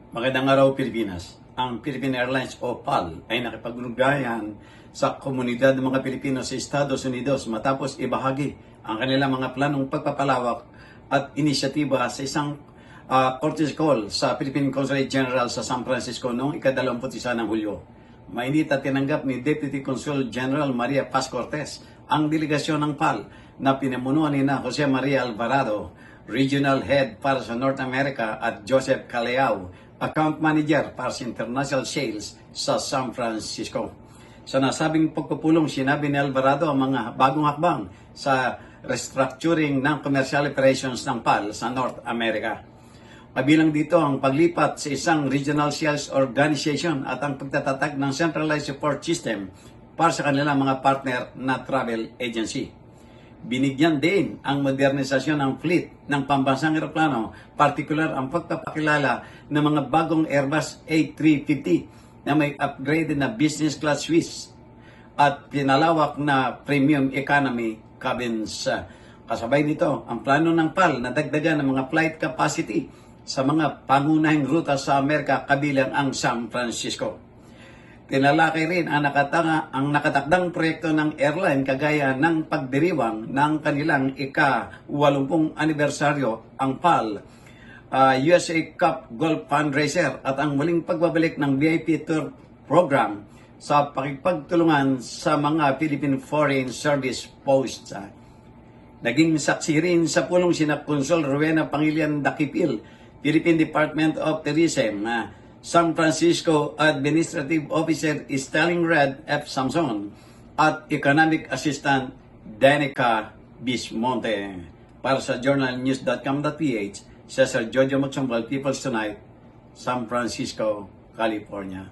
Magandang araw, Pilipinas. Ang Philippine Airlines o PAL ay nakipag-ugnayan sa komunidad ng mga Pilipino sa Estados Unidos matapos ibahagi ang kanilang mga planong pagpapalawak at inisyatiba sa isang courtesy call sa Philippine Consulate General sa San Francisco noong ika-21 ng Hulyo. Mainit at tinanggap ni Deputy Consul General Maria Paz Cortez ang delegasyon ng PAL na pinamunuan ni Jose Maria Alvarado, Regional Head para sa North America, at Joseph Caleao, Account Manager para sa International Sales sa San Francisco. Sa nasabing pagpupulong, sinabi ni Alvarado ang mga bagong hakbang sa restructuring ng commercial operations ng PAL sa North America. Kabilang dito ang paglipat sa isang regional sales organization at ang pagtatatag ng centralized support system para sa kanilang mga partner na travel agency. Binigyan din ang modernisasyon ng fleet ng pambansang eroplano, partikular ang pagpapakilala ng mga bagong Airbus A350 na may upgraded na business class suites at pinalawak na premium economy cabins. Kasabay nito, ang plano ng PAL na dagdagan ng mga flight capacity sa mga pangunahing ruta sa Amerika kabilang ang San Francisco. Tinalakay rin ang nakatakdang proyekto ng airline kagaya ng pagdiriwang ng kanilang ika-80 anibersaryo, ang PAL, USA Cup Golf Fundraiser at ang muling pagbabalik ng VIP Tour Program sa pakipagtulungan sa mga Philippine Foreign Service Posts. Naging saksi rin sa pulong sina Consul Rowena Pangilian Dakipil, Philippine Department of Tourism, San Francisco Administrative Officer Sterling Red F. Samson at Economic Assistant Danica Bismonte. Para sa journalnews.com.ph, Cesar Jojo Magsambal, People's Tonight, San Francisco, California.